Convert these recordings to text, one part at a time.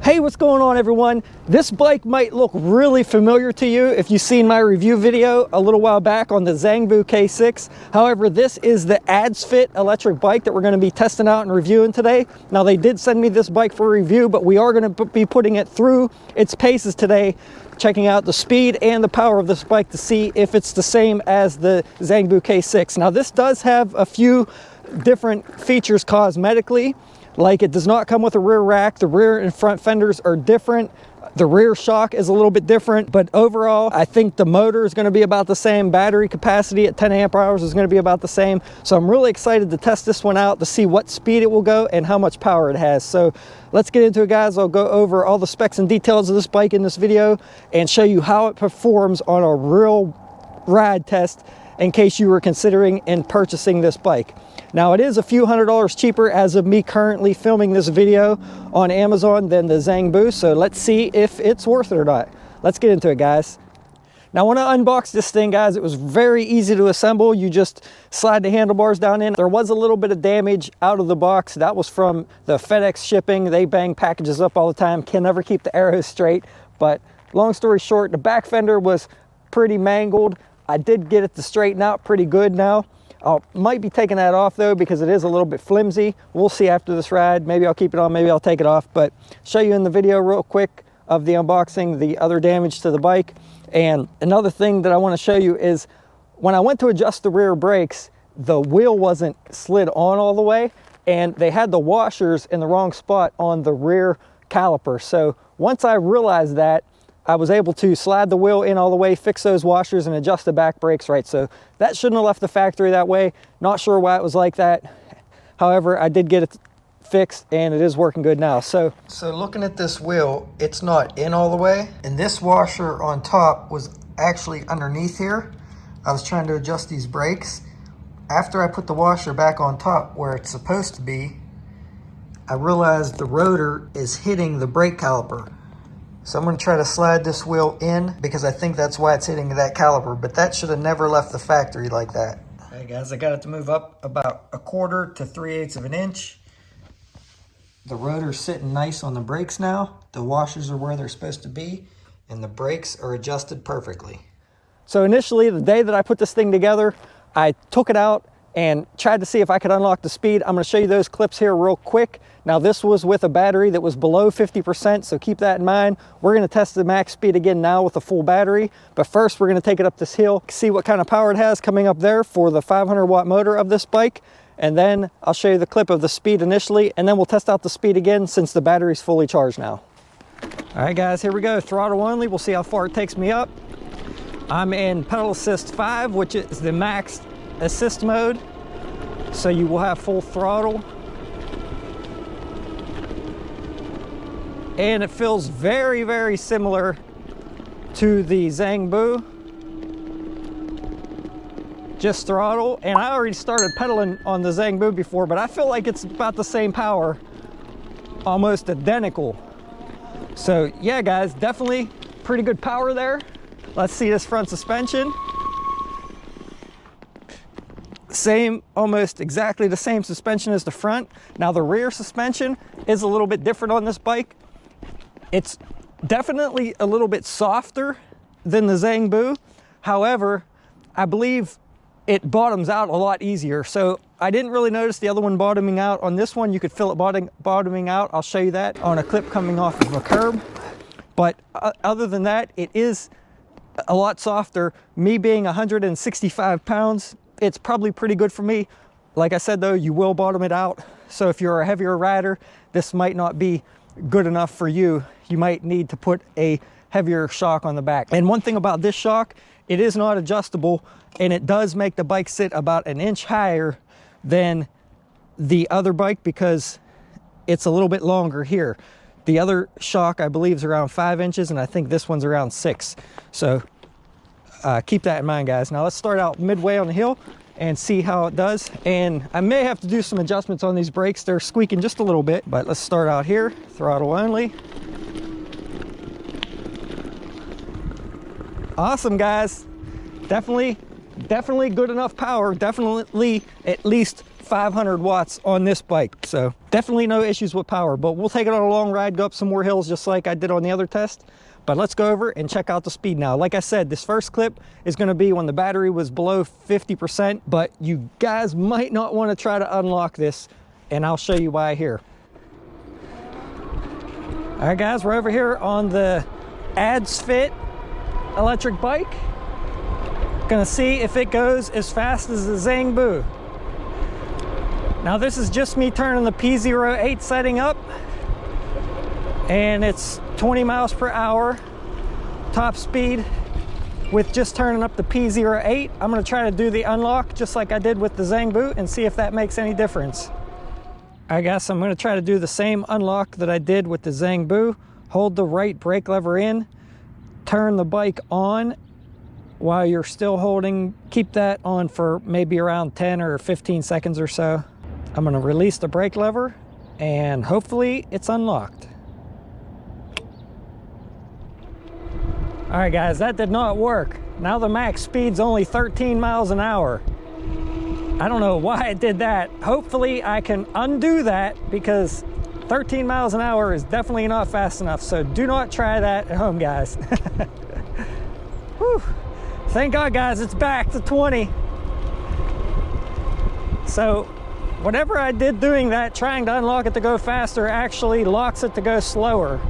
Hey, what's going on everyone? This bike might look really familiar to you if you've seen my review video a little while back on the Zhengbu K6. However, this is the Addsfit Electric Bike that we're going to be testing out and reviewing today. Now, they did send me this bike for review, but we are going to be putting it through its paces today, checking out the speed and the power of this bike to see if it's the same as the Zhengbu K6. Now, this does have a few different features cosmetically. Like, it does not come with a rear rack. The rear and front fenders are different. The rear shock is a little bit different, but overall, I think the motor is going to be about the same. Battery capacity at 10 amp hours is going to be about the same. So I'm really excited to test this one out to see what speed it will go and how much power it has. So let's get into it, guys. I'll go over all the specs and details of this bike in this video and show you how it performs on a real ride test in case you were considering in purchasing this bike. Now, it is a few $100s cheaper as of me currently filming this video on Amazon than the Zhengbu, so let's see if it's worth it or not. Let's get into it, guys. Now, when I unboxed this thing, guys, it was very easy to assemble. You just slide the handlebars down in. There was a little bit of damage out of the box. That was from the FedEx shipping. They bang packages up all the time, can never keep the arrows straight. But long story short, the back fender was pretty mangled. I did get it to straighten out pretty good now. I might be taking that off though because it is a little bit flimsy. We'll see after this ride. Maybe I'll keep it on, maybe I'll take it off, but show you in the video real quick of the unboxing, the other damage to the bike. And another thing that I want to show you is when I went to adjust the rear brakes, the wheel wasn't slid on all the way and they had the washers in the wrong spot on the rear caliper. So once I realized that, I was able to slide the wheel in all the way, fix those washers, and adjust the back brakes right. So that shouldn't have left the factory that way. Not sure why it was like that. However, I did get it fixed and it is working good now. So looking at this wheel, it's not in all the way. And this washer on top was actually underneath here. I was trying to adjust these brakes. After I put the washer back on top where it's supposed to be, I realized the rotor is hitting the brake caliper. So I'm going to try to slide this wheel in because I think that's why it's hitting that caliper, but that should have never left the factory like that. All right, guys, I got it to move up about 1/4 to 3/8 of an inch. The rotor's sitting nice on the brakes now. The washers are where they're supposed to be, and the brakes are adjusted perfectly. So initially, the day that I put this thing together, I took it out and tried to see if I could unlock the speed. I'm going to show you those clips here real quick. Now, this was with a battery that was below 50%, so keep that in mind. We're going to test the max speed again now with a full battery, but first we're going to take it up this hill, see what kind of power it has coming up there for the 500-watt motor of this bike, and then I'll show you the clip of the speed initially, and then we'll test out the speed again since the battery's fully charged now. All right, guys, here we go. Throttle only. We'll see how far it takes me up. I'm in pedal assist 5, which is the max assist mode, so you will have full throttle. And it feels very, very similar to the Zhengbu. Just throttle. And I already started pedaling on the Zhengbu before, but I feel like it's about the same power, almost identical. So yeah, guys, definitely pretty good power there. Let's see this front suspension. Same, almost exactly the same suspension as the front. Now, the rear suspension is a little bit different on this bike. It's definitely a little bit softer than the Zhengbu. However, I believe it bottoms out a lot easier. So I didn't really notice the other one bottoming out. On this one, you could feel it bottoming out. I'll show you that on a clip coming off of a curb. But other than that, it is a lot softer. Me being 165 pounds, it's probably pretty good for me. Like I said, though, you will bottom it out. So if you're a heavier rider, this might not be good enough for you. You might need to put a heavier shock on the back. And one thing about this shock, it is not adjustable, and it does make the bike sit about an inch higher than the other bike because it's a little bit longer here. The other shock, I believe, is around 5 inches, and I think this one's around 6. So keep that in mind, guys. Now let's start out midway on the hill and see how it does. And I may have to do some adjustments on these brakes. They're squeaking just a little bit, but let's start out here, throttle only. Awesome, guys. Definitely good enough power. Definitely at least 500 watts on this bike. So definitely no issues with power, but we'll take it on a long ride, go up some more hills just like I did on the other test. But let's go over and check out the speed now. Like I said, this first clip is going to be when the battery was below 50%, but you guys might not want to try to unlock this, and I'll show you why here. All right, guys, we're over here on the Addsfit Electric Bike. Gonna see if it goes as fast as the Zhengbu. Now this is just me turning the P08 setting up, and it's 20 miles per hour top speed with just turning up the P08. I'm gonna try to do the unlock just like I did with the Zhengbu and see if that makes any difference. I guess I'm gonna try to do the same unlock that I did with the Zhengbu. Hold the right brake lever in, turn the bike on while you're still holding, keep that on for maybe around 10 or 15 seconds or so. I'm gonna release the brake lever and hopefully it's unlocked. All right, guys, that did not work. Now the max speed's only 13 miles an hour. I don't know why it did that. Hopefully I can undo that, because 13 miles an hour is definitely not fast enough. So do not try that at home, guys. Whew. Thank God, guys, it's back to 20. So whatever I did doing that, trying to unlock it to go faster, actually locks it to go slower.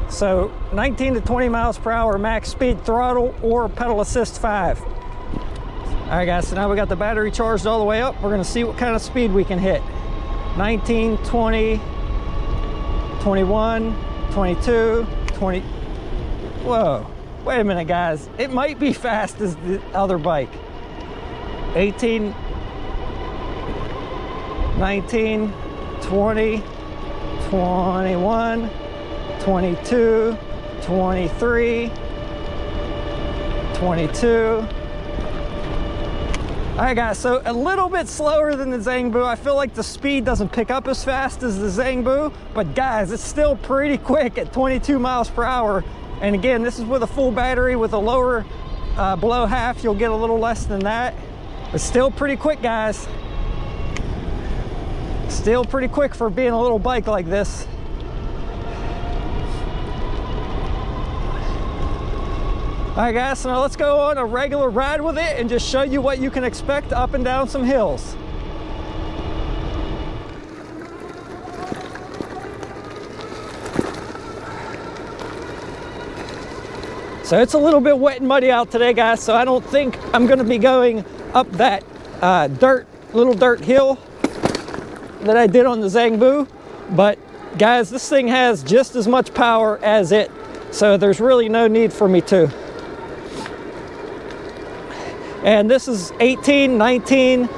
So 19 to 20 miles per hour max speed, throttle or pedal assist 5. All right, guys, so now we got the battery charged all the way up. We're gonna see what kind of speed we can hit. 19, 20, 21, 22, 20. Whoa, wait a minute, guys. It might be fast as the other bike. 18, 19, 20, 21, 22, 23, 22. All right, guys, so a little bit slower than the Zhengbu. I feel like the speed doesn't pick up as fast as the Zhengbu, but guys, it's still pretty quick at 22 miles per hour. And again, this is with a full battery. With a lower, below half, you'll get a little less than that. But still pretty quick, guys. Still pretty quick for being a little bike like this. All right, guys, so now let's go on a regular ride with it and just show you what you can expect up and down some hills. So it's a little bit wet and muddy out today, guys, so I don't think I'm gonna be going up that little dirt hill that I did on the Zhengbu. But guys, this thing has just as much power as it, so there's really no need for me to. And this is 18, 19,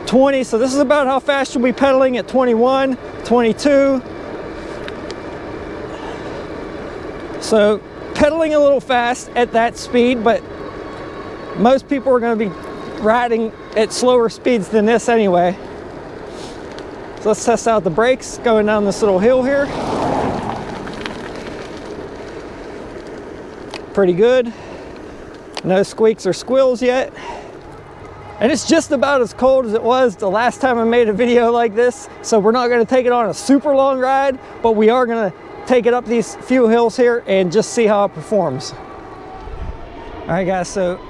20. So this is about how fast you'll be pedaling at 21, 22. So pedaling a little fast at that speed, but most people are going to be riding at slower speeds than this anyway. So let's test out the brakes going down this little hill here. Pretty good. No squeaks or squeals yet. And it's just about as cold as it was the last time I made a video like this. So we're not going to take it on a super long ride, but we are going to take it up these few hills here and just see how it performs. All right, guys, so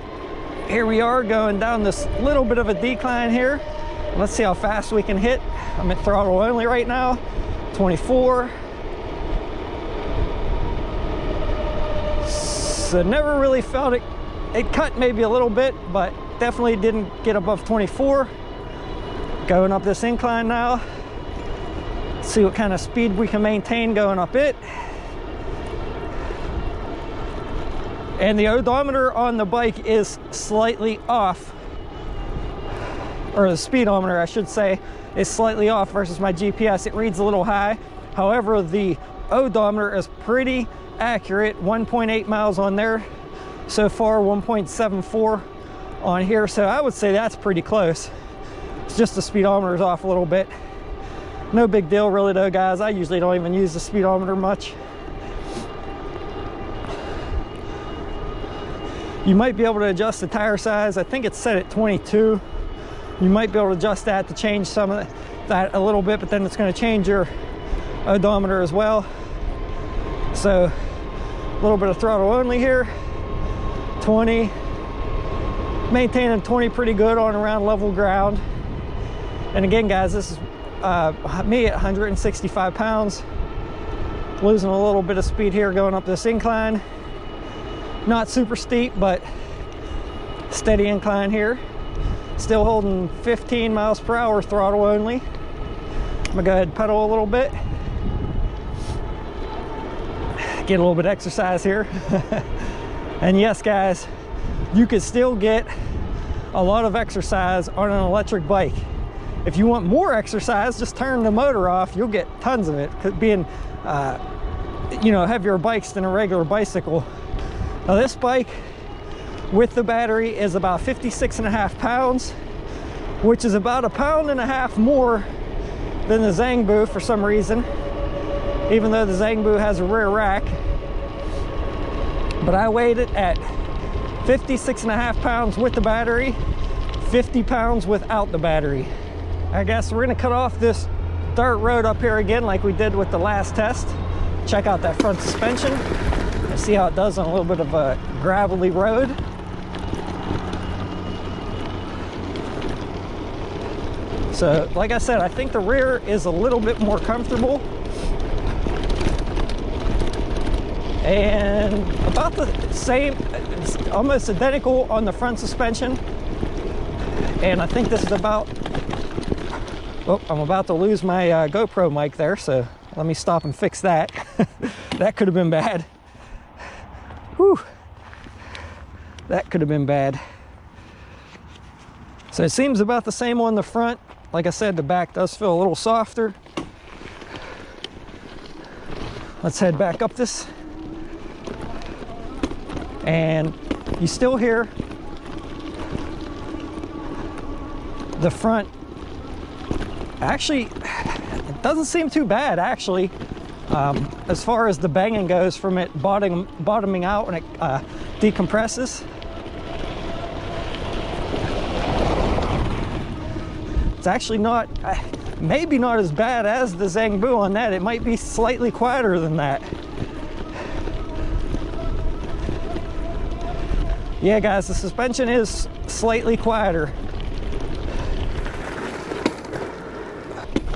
here we are going down this little bit of a decline here. Let's see how fast we can hit. I'm at throttle only right now. 24. So never really felt it. It cut maybe a little bit, but definitely didn't get above 24. Going up this incline now. See what kind of speed we can maintain going up it. And the odometer on the bike is slightly off, or the speedometer I should say is slightly off versus my GPS. It reads a little high. However, the odometer is pretty accurate. 1.8 miles on there so far, 1.74 on here, so I would say that's pretty close. It's just the speedometer is off a little bit. No big deal really though, guys. I usually don't even use the speedometer much. You might be able to adjust the tire size. I think it's set at 22 You might be able to adjust that to change some of that a little bit, but then it's going to change your odometer as well. So a little bit of throttle only here, 20, maintaining 20 pretty good on around level ground. And again, guys, this is me at 165 pounds, losing a little bit of speed here going up this incline. Not super steep, but steady incline here. Still holding 15 miles per hour throttle only. I'm gonna go ahead and pedal a little bit. Get a little bit of exercise here. And yes, guys, you could still get a lot of exercise on an electric bike. If you want more exercise, just turn the motor off. You'll get tons of it. Being, you know, heavier bikes than a regular bicycle. Now this bike with the battery is about 56.5 pounds, which is about 1.5 pounds more than the Zhengbu for some reason, even though the Zhengbu has a rear rack. But I weighed it at 56.5 pounds with the battery, 50 pounds without the battery. I guess we're gonna cut off this dirt road up here again like we did with the last test. Check out that front suspension and see how it does on a little bit of a gravelly road. So like I said, I think the rear is a little bit more comfortable and about the same, it's almost identical on the front suspension. And I think this is about, oh, I'm about to lose my GoPro mic there, so let me stop and fix that. That could have been bad. Whew. That could have been bad. So it seems about the same on the front. Like I said, the back does feel a little softer. Let's head back up this. And you still hear the front. Actually, it doesn't seem too bad, actually. As far as the banging goes from it bottoming out when it decompresses. It's actually not, maybe not as bad as the Zhengbu on that. It might be slightly quieter than that. Yeah, guys, the suspension is slightly quieter.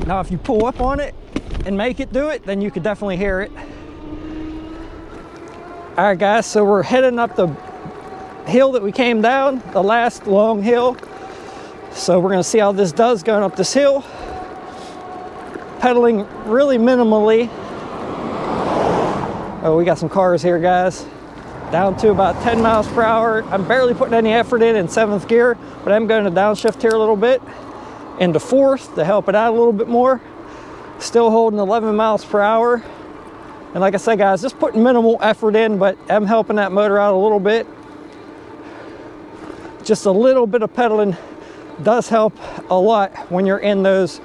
Now, if you pull up on it and make it do it, then you could definitely hear it. All right, guys, so we're heading up the hill that we came down, the last long hill. So we're gonna see how this does going up this hill. Pedaling really minimally. Oh, we got some cars here, guys. Down to about 10 miles per hour. I'm barely putting any effort in 7th gear, but I'm going to downshift here a little bit into 4th to help it out a little bit more. Still holding 11 miles per hour. And like I said, guys, just putting minimal effort in, but I'm helping that motor out a little bit. Just a little bit of pedaling does help a lot when you're in those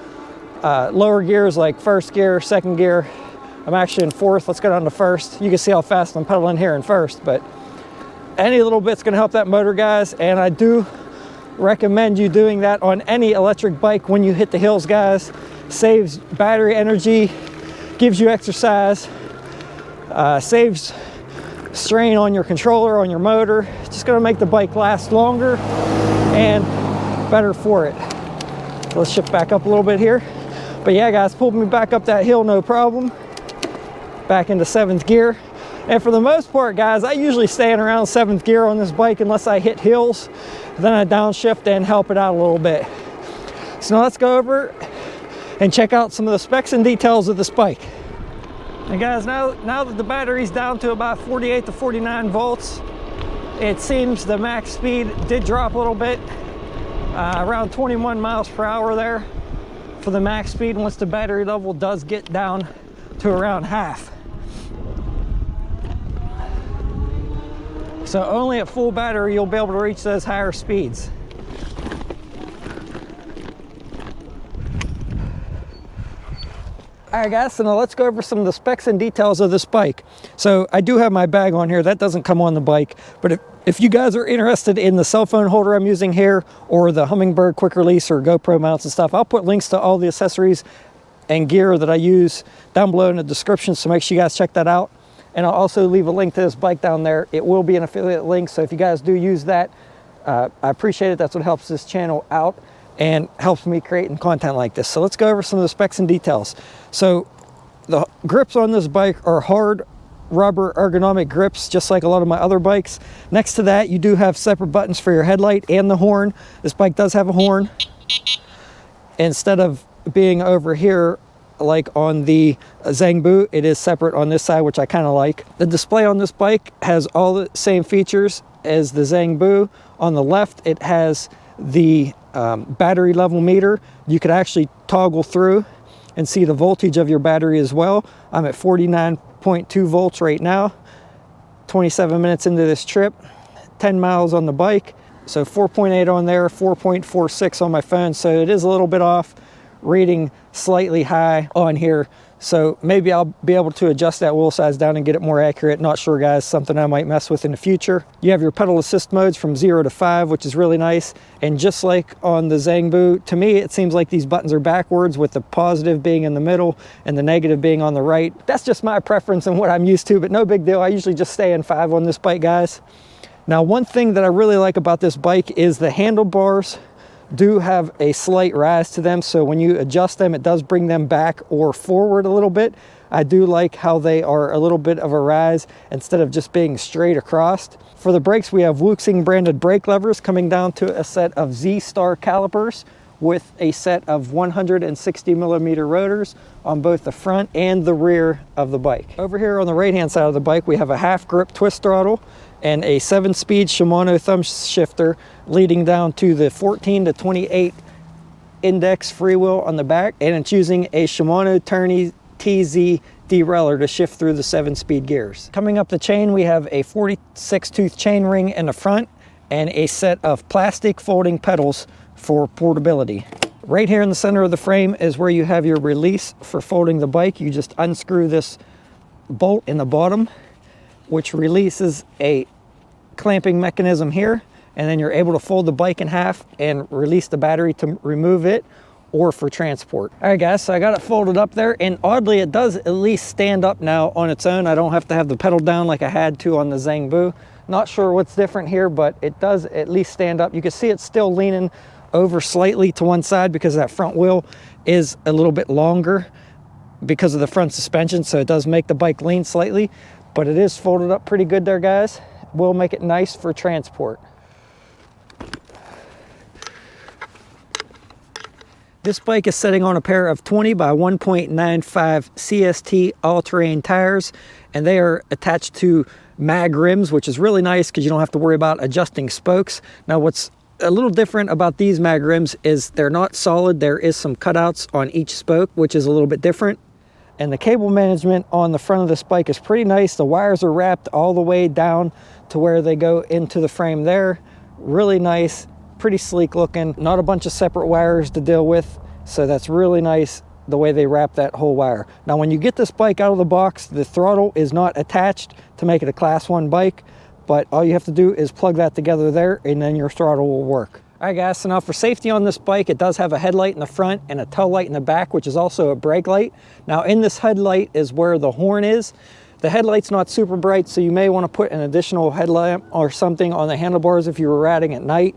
lower gears like 1st gear, 2nd gear. I'm actually in 4th. Let's go down to 1st. You can see how fast I'm pedaling here in 1st, but any little bit's gonna help that motor, guys. And I do recommend you doing that on any electric bike when you hit the hills, guys. Saves battery energy, gives you exercise, saves strain on your controller, on your motor. It's just gonna make the bike last longer and better for it. So let's shift back up a little bit here. But yeah, guys, pulled me back up that hill, no problem. Back into 7th gear. And for the most part, guys, I usually stay in around 7th gear on this bike unless I hit hills. Then I downshift and help it out a little bit. So now let's go over and check out some of the specs and details of this bike. And guys, now that the battery's down to about 48 to 49 volts, it seems the max speed did drop a little bit, around 21 miles per hour there for the max speed once the battery level does get down to around half. So only at full battery you'll be able to reach those higher speeds. All right guys, so now let's go over some of the specs and details of this bike. So I do have my bag on here. That doesn't come on the bike, but if you guys are interested in the cell phone holder I'm using here, or the Hummingbird quick release or GoPro mounts and stuff, I'll put links to all the accessories and gear that I use down below in the description, so make sure you guys check that out. And I'll also leave a link to this bike down there. It will be an affiliate link, so if you guys do use that, I appreciate it. That's what helps this channel out and helps me creating content like this. So let's go over some of the specs and details. So the grips on this bike are hard rubber ergonomic grips, just like a lot of my other bikes. Next to that, you do have separate buttons for your headlight and the horn. This bike does have a horn. Instead of being over here like on the Zhengbu, it is separate on this side, which I kind of like. The display on this bike has all the same features as the Zhengbu. On the left, it has the battery level meter. You could actually toggle through and see the voltage of your battery as well. I'm at 49.2 volts right now, 27 minutes into this trip, 10 miles on the bike. So 4.8 on there, 4.46 on my phone. So it is a little bit off, reading slightly high on here. So maybe I'll be able to adjust that wheel size down and get it more accurate. Not sure guys, something I might mess with in the future. You have your pedal assist modes from 0 to 5, which is really nice. And just like on the Zhengbu, to me, it seems like these buttons are backwards, with the positive being in the middle and the negative being on the right. That's just my preference and what I'm used to, but no big deal. I usually just stay in 5 on this bike, guys. Now, one thing that I really like about this bike is the handlebars do have a slight rise to them, so when you adjust them, it does bring them back or forward a little bit. I do like how they are a little bit of a rise instead of just being straight across. For the brakes, we have Wuxing branded brake levers coming down to a set of Z-Star calipers with a set of 160 millimeter rotors on both the front and the rear of the bike. Over here on the right hand side of the bike, we have a half grip twist throttle and a 7-speed Shimano thumb shifter leading down to the 14 to 28 index freewheel on the back, and it's using a Shimano Tourney TZ derailleur to shift through the 7-speed gears. Coming up the chain, we have a 46 tooth chain ring in the front and a set of plastic folding pedals for portability. Right here in the center of the frame is where you have your release for folding the bike. You just unscrew this bolt in the bottom, which releases a clamping mechanism here, and then you're able to fold the bike in half and release the battery to remove it or for transport. All right guys, so I got it folded up there, and oddly it does at least stand up now on its own. I don't have to have the pedal down like I had to on the Zhengbu. Not sure what's different here, but it does at least stand up. You can see it's still leaning over slightly to one side because that front wheel is a little bit longer because of the front suspension, so it does make the bike lean slightly, but it is folded up pretty good there, guys. We'll make it nice for transport. This bike is sitting on a pair of 20 by 1.95 CST all-terrain tires, and they are attached to mag rims, which is really nice because you don't have to worry about adjusting spokes. Now, what's a little different about these mag rims is they're not solid. There is some cutouts on each spoke, which is a little bit different. And the cable management on the front of this bike is pretty nice. The wires are wrapped all the way down to where they go into the frame there. Really nice, pretty sleek looking. Not a bunch of separate wires to deal with. So that's really nice the way they wrap that whole wire. Now, when you get this bike out of the box, the throttle is not attached to make it a Class 1 bike, but all you have to do is plug that together there and then your throttle will work. All right guys, so now for safety on this bike, it does have a headlight in the front and a tail light in the back, which is also a brake light. Now in this headlight is where the horn is. The headlight's not super bright, so you may want to put an additional headlamp or something on the handlebars if you were riding at night.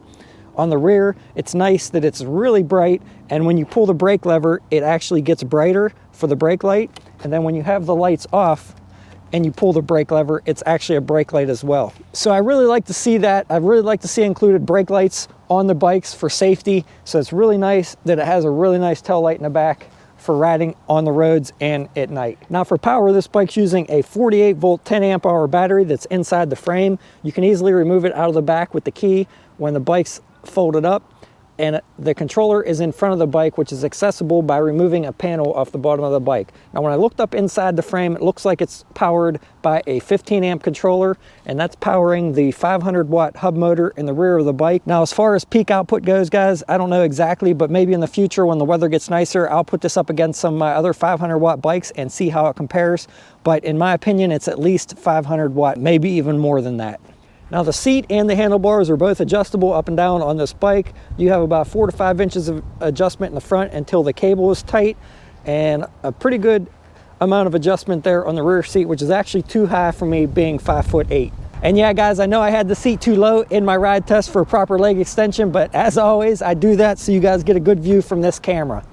On the rear, it's nice that it's really bright, and when you pull the brake lever, it actually gets brighter for the brake light. And then when you have the lights off and you pull the brake lever, it's actually a brake light as well. So I really like to see that. I really like to see included brake lights on the bikes for safety. So it's really nice that it has a really nice tail light in the back for riding on the roads and at night. Now for power, this bike's using a 48 volt 10 amp hour battery that's inside the frame. You can easily remove it out of the back with the key when the bike's folded up. and the controller is in front of the bike, which is accessible by removing a panel off the bottom of the bike. Now, when I looked up inside the frame, it looks like it's powered by a 15 amp controller, and that's powering the 500 watt hub motor in the rear of the bike. Now, as far as peak output goes, guys, I don't know exactly, but maybe in the future when the weather gets nicer, I'll put this up against some of my other 500 watt bikes and see how it compares. But in my opinion, it's at least 500 watt, maybe even more than that. Now, the seat and the handlebars are both adjustable up and down on this bike. You have about 4 to 5 inches of adjustment in the front until the cable is tight, and a pretty good amount of adjustment there on the rear seat, which is actually too high for me being 5'8". And yeah, guys, I know I had the seat too low in my ride test for proper leg extension, but as always, I do that so you guys get a good view from this camera.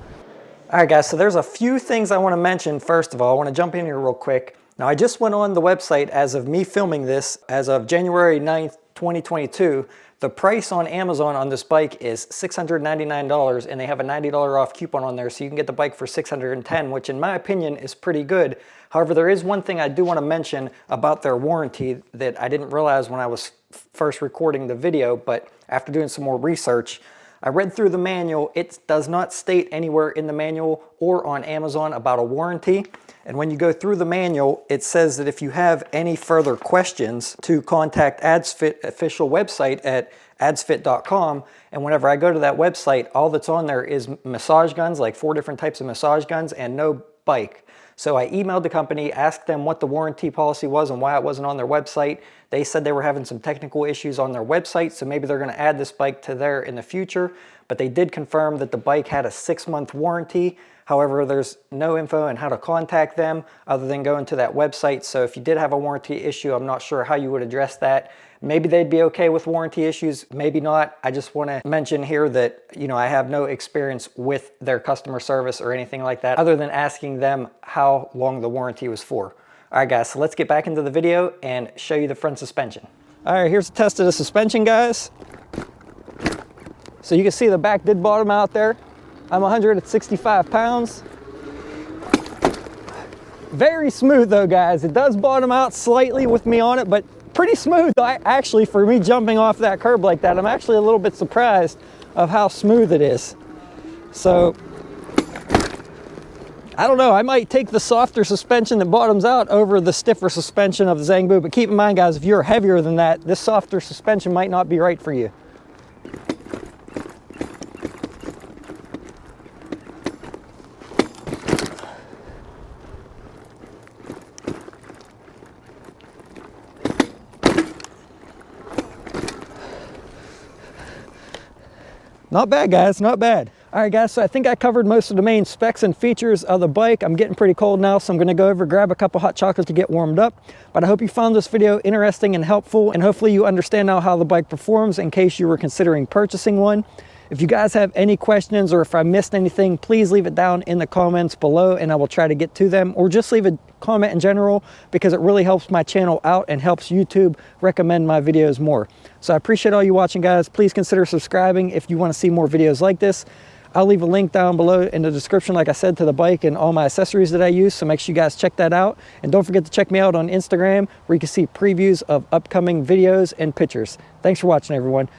All right, guys, so there's a few things I want to mention. First of all, I want to jump in here real quick. Now, I just went on the website as of me filming this, as of January 9th, 2022. The price on Amazon on this bike is $699, and they have a $90 off coupon on there, so you can get the bike for $610, which in my opinion is pretty good. However, there is one thing I do want to mention about their warranty that I didn't realize when I was first recording the video, but after doing some more research, I read through the manual. It does not state anywhere in the manual or on Amazon about a warranty. And when you go through the manual, it says that if you have any further questions, to contact Addsfit official website at addsfit.com. And whenever I go to that website, all that's on there is massage guns, like 4 different types of massage guns, and no bike. So I emailed the company, asked them what the warranty policy was and why it wasn't on their website. They said they were having some technical issues on their website, so maybe they're going to add this bike to there in the future. But they did confirm that the bike had a 6-month warranty. However, there's no info on how to contact them other than going to that website. So if you did have a warranty issue, I'm not sure how you would address that. Maybe they'd be okay with warranty issues, maybe not. I just want to mention here that, you know, I have no experience with their customer service or anything like that, other than asking them how long the warranty was for. All right, guys, so let's get back into the video and show you the front suspension. All right, here's a test of the suspension, guys. So you can see the back did bottom out there. I'm 165 pounds. Very smooth though, guys. It does bottom out slightly with me on it, but pretty smooth. Actually, for me jumping off that curb like that, I'm actually a little bit surprised of how smooth it is. So, I don't know, I might take the softer suspension that bottoms out over the stiffer suspension of the Zhengbu, but keep in mind, guys, if you're heavier than that, this softer suspension might not be right for you. Not bad, guys, not bad. All right, guys, so I think I covered most of the main specs and features of the bike. I'm getting pretty cold now, so I'm gonna go over, grab a couple hot chocolates to get warmed up. But I hope you found this video interesting and helpful, and hopefully you understand now how the bike performs in case you were considering purchasing one. If you guys have any questions or if I missed anything, please leave it down in the comments below and I will try to get to them, or just leave a comment in general because it really helps my channel out and helps YouTube recommend my videos more. So I appreciate all you watching, guys. Please consider subscribing if you want to see more videos like this. I'll leave a link down below in the description, like I said, to the bike and all my accessories that I use, so make sure you guys check that out. And don't forget to check me out on Instagram, where you can see previews of upcoming videos and pictures. Thanks for watching, everyone.